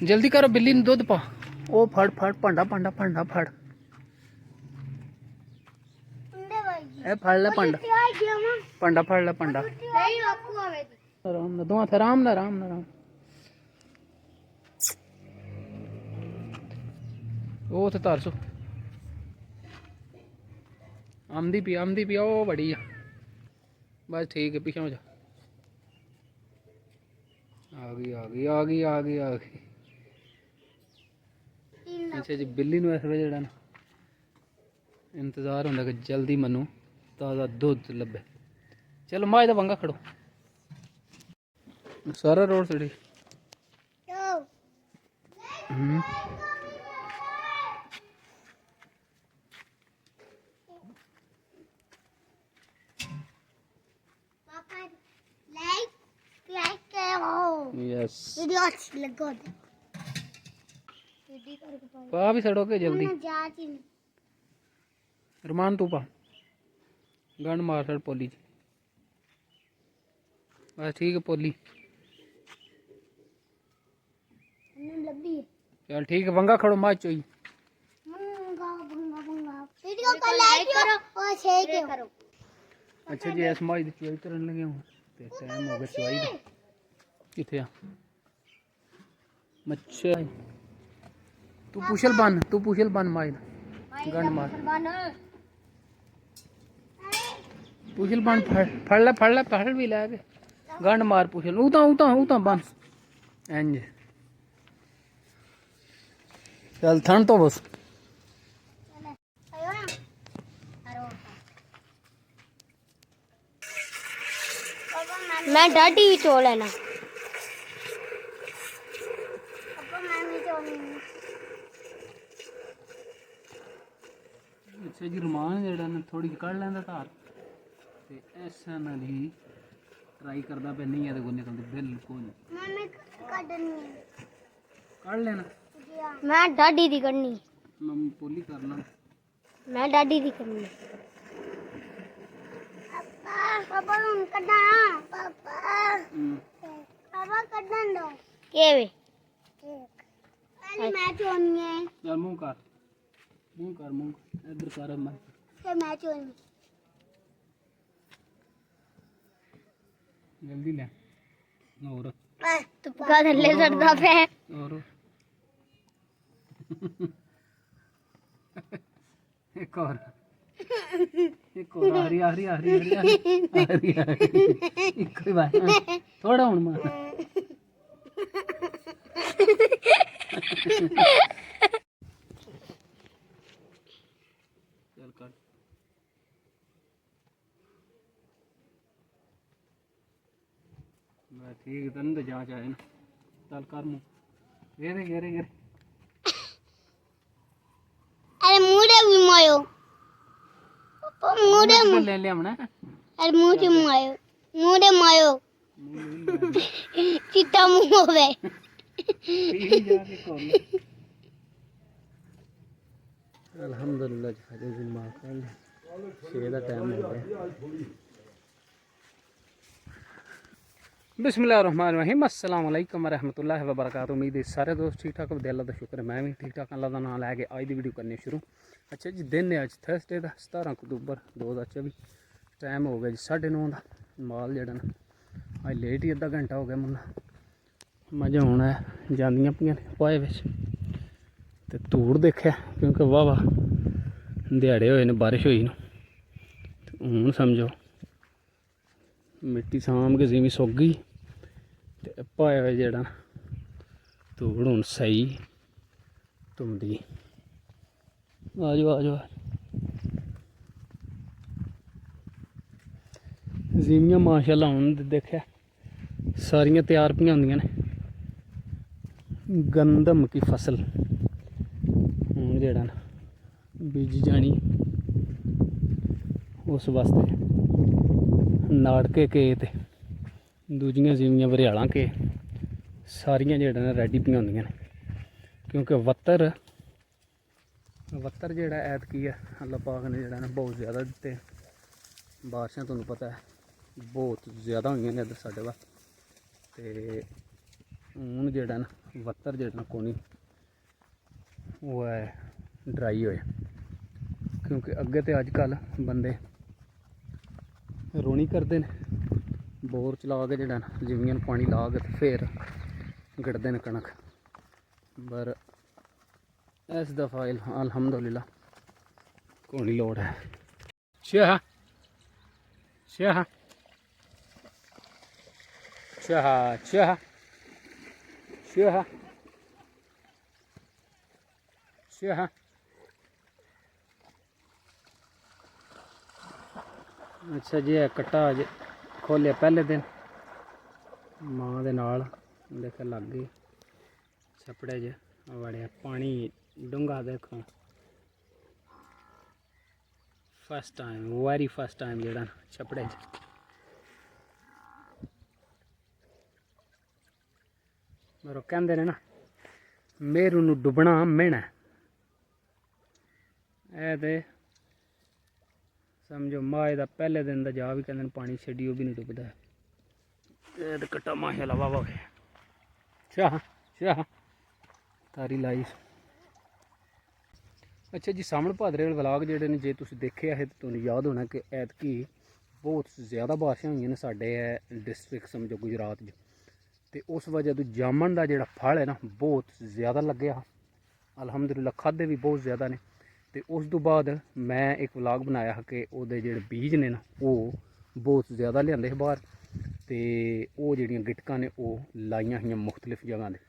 जल्दी करो बिल्ली ने दूध पा। ओ फड़ फड़ भांडा भांडा भांडा फड़। ए फड़ ले भांडा भांडा फड़ ले भांडा। आराम ना दो आराम ना आराम ना आराम। ओ थे तार सो आमदी पी ओ बड़ी है। बस ठीक है पीछे हो जा। आ गई आ गई आ गई आ गई आ गई। अच्छा जी बिल्ली नूं इस वे जेड़ा ना इंतजार होंदा कि जल्दी मनु ताज़ा दुध लभे। चलो माए दा वंगा खड़ो सारा रोड सड़ी। यस पा भी सड़ोगे जल्दी। रमान तू पा गंड मार सड़ पोली जी। बस ठीक है पोली। चल ठीक है वंगा खड़ो माँ चोई। अच्छा जी ऐस माई दी चोई तरन लगे हूँ ते टाइम हो गया चोई दा किथे आ मच्छा तू पुछल बन माई दा गंड मार पुछल बन फड़ ले भी ले के गंड मार पुछल उता बन इंज। चल ठंड तो बस मैं डाडी चोल है ना। अच्छा जी रमान जेड़ा ना थोड़ी कढ़ लैंदा धार ते ऐसा नाल ही ट्राई करदा पे नहीं है ते गुन्ने निकलदी बिल्कुल मैंने कढ़नी कढ़ लेना। मैं डाडी दी करनी। मम्मी पोली करना मैं डाडी दी करनी। पापा उन कढ़ना पापा कढ़न दो के वे पहले मैं चोनी है। चल मुंह कर इधर कर मैं फिर मैं चोनी जल्दी ले और तू पका थल्ले चढ़दा पे और एक और हरी एक ही बात थोड़ा हुन मार चल कर ठीक तन तो जांच आए ना चल कर मुंह घेरे अरे मुड़े भी मायो पापा मुड़े ले ले हमने अरे मुड़े मायो चिट्टा मुंह होवे अल्हम्दुलिल्लाह जी जी मां कल 6 दा टाइम हो गया। बिस्मिल्लाहिर्रहमानिर्रहीम अस्सलाम वालेकुम रहमतुल्लाहि व बरकातुहू। उम्मीद है सारे दोस्त ठीक ठाक होंगे। अल्लाह का शुक्र है मैं भी ठीक ठाक। अल्लाह का नाम लैके अज की वीडियो करनी शुरू। अच्छा जी दिन है अज थर्सडे का 17 अक्तूबर 2024। टाइम हो गया जी 9:30 का। माल जड़ा ना अज लेट ही अद्धा घंटा हो गया मुन्ना मजा होना है जांदियां पियां पाए बिच ते धूड़ देखा क्योंकि वाह वाह दिहाड़े होए ने बारिश हुई ना हूँ समझो मिट्टी साम के जिमी सुक गई ते पाया हुआ जेड़ा धूड़ हूँ सही धुंदी। आ जाओ जिमियां माशाल्लाह हूँ देखा सारियां तैयार पियां होंदियां ने। गंदम की फसल हूँ जेड़ा ना बीज जानी उस वास्ते नाड़के के ते दूजियां जिमियां बरियालां के सारियां जेड़ा ना रेडी पियां होंदियां ने क्योंकि वत्तर जेड़ा ऐतकी है अल्लाह पाक ने जेड़ा ना बहुत ज़्यादा दिते। बारिशां तुहानूं पता है बहुत ज़्यादा हुई ने इधर साढ़े वाल ते हूँ जेड़ा ना वत्तर जेड़ा कोनी वो है ड्राई होया, क्योंकि अगे तो अजकल बंदे रोनी करते हैं, बोर चला के जेड़ा ना जिमियां पानी ला के फिर गड़दे ने कणक। पर इस दफ़ा अल्हम्दुलिल्लाह कोनी लोड़ है। शाह शाह शाह शाह शाह शाह। अच्छा जी, कट्टा अज खोलिया पहले दिन मां दे नाल, देख लग गई छपड़े च बड़े पानी डूंगा। देखो first time, very first time जेड़ा छपड़े च मरो कहंदे ने ना मेरू नू डुबना मेहना। ए ते समझो माए दा पहले दिन दा जा भी कहंदे ने पानी छड्डियो भी नहीं डुबदा है। ए ते कट्टा माशाअल्लाह वाह वाह शाह शाह तारी लाई। अच्छा जी, सामण भादरे वाले व्लॉग जेह्ड़े ने जे तुसीं देखे है तो तुहानूं याद होना कि ऐतकी बहुत ज़्यादा बारिशां होईयां ने साडे डिस्ट्रिक्ट समझो गुजरात च, ते उस वजह तो जामन का जोड़ा फल है ना बहुत ज़्यादा लग्या। अल्हम्दुलिल्लाह खादे भी बहुत ज़्यादा ने। तो उस तो बाद मैं एक व्लॉग बनाया कि उहदे जेह्ड़े बीज ने ना वो बहुत ज़्यादा लिआंदे बाहर, तो वो जिहड़ियां गिटकां ने वो लाइयां हियां मुख्तलिफ जगह दे।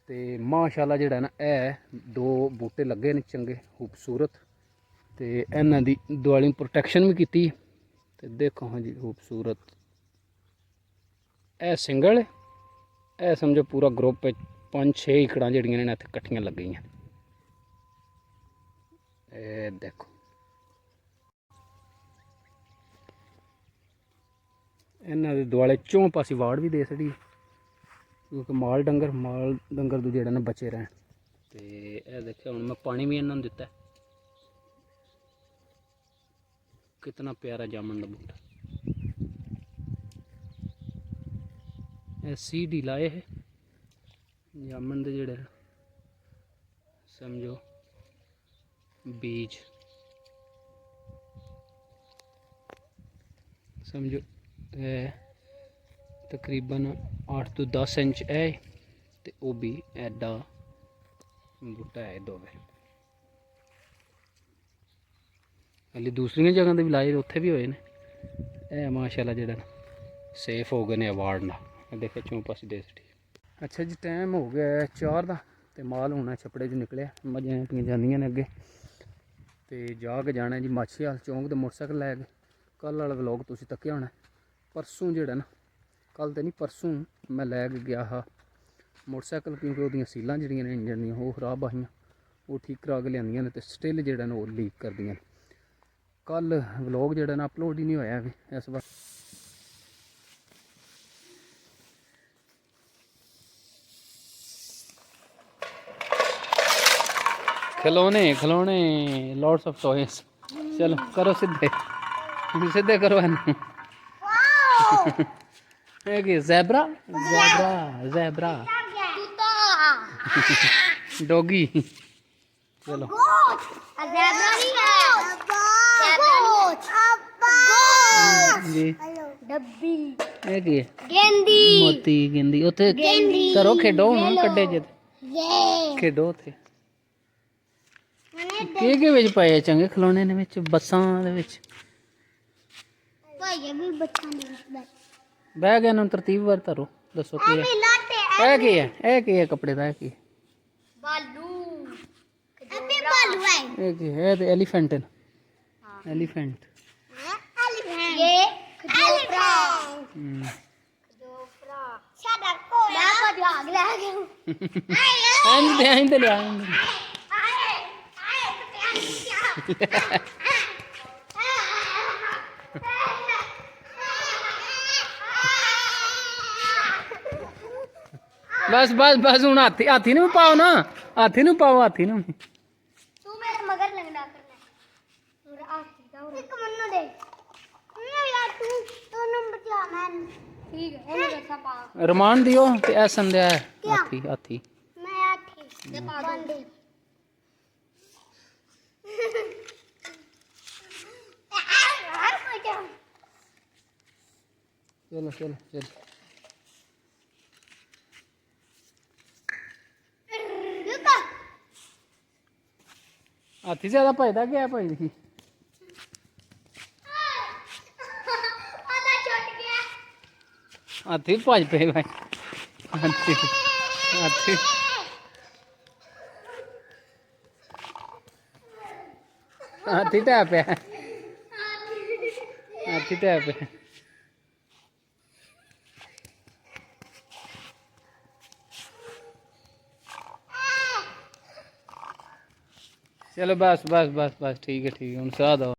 ते माशाअल्लाह जेड़ा ना दो बूटे लगे ने चंगे खूबसूरत, तो इन्हां दी दिवाली प्रोटैक्शन भी कीती। ते देखो हाँ जी खूबसूरत सिंगल है, समझो पूरा ग्रुप 5-6 इकड़ा जड़ियां ने इत्थे कट्ठियां लग गई। देखो इन्हां दे दुआले चौं पासे वाड़ भी दे छड़ी, क्योंकि माल डंगर तो जेड़ा ना बचे रहन। तो यह देखो हुण मैं पानी भी इन्हां नूं दित्ता। कितना प्यारा जामन का बूटा, सीड ही लाए है जामन दे जेड़े समझो बीज, समझो तकरीबन 8 तो 10 इंच है, तो वो भी एडा बूटा है दोवे। हाली दूसरिया जगह भी लाए उत्थे भी होए ने। माशाअल्लाह जेड़ा सेफ हो गए ने अवार्ड ना, देखो चौं पासे दे छड़ी। अच्छा जी, टाइम हो गया 4 का, तो माल होना छपड़े च निकलिया, मझां अपनी जांदियां ने अगे, तो जा के जाना जी माछीवाल चौंक। तो मोटरसाइकिल लै गए। कल वाला व्लॉग तुसीं तक्केआ होना। परसों जेड़ा ना, कल तो नहीं परसों मैं लै के गया हा मोटरसाइकिल, क्योंकि वो सीलां जड़ियां ने इंजन दियां वो खराब आहियां, वो ठीक करा के लिआंदियां ने, तो स्टिल जेड़ा ना वो लीक करदियां ने। कल व्लॉग जेड़ा ना अपलोड ही नहीं होया इस बार। खिलौने खिलौने लॉट्स ऑफ टॉयज। चलो करो सीधे सीधे करो ज़ेब्रा ज़ेब्रा ज़ेब्रा डॉगी। चलो जी डब्बी गेंदी मोती गेंदी उत्थे करो खेडो कड्डे च खेडो उत्थे। के विच पाए चंगे खिलौने ने विच बसां दे विच बह गया ना तरतीब वार धरो। दसो की है कपड़े दा की है एलीफेंट है एलीफेंट बस बस बस हूँ हाथी हाथी नू पाओ ना, हाथी नू पाओ हाथी नू। तू मेरे मगर लगना करना एक मन्नो दे यार तू नंबर क्या मैं ठीक है ओने बैठा पा रमान दियो ते ऐ संध्या है हाथी हाथी मैं आठी ये पा दो चलो चलो चलो हाथी ज्यादा भजदा क्या भज देखी हाथी भज पे भाई हाथी हाथी हाथी टै पे हाथी टै पे चलो बस बस बस बस ठीक है हुन साह दो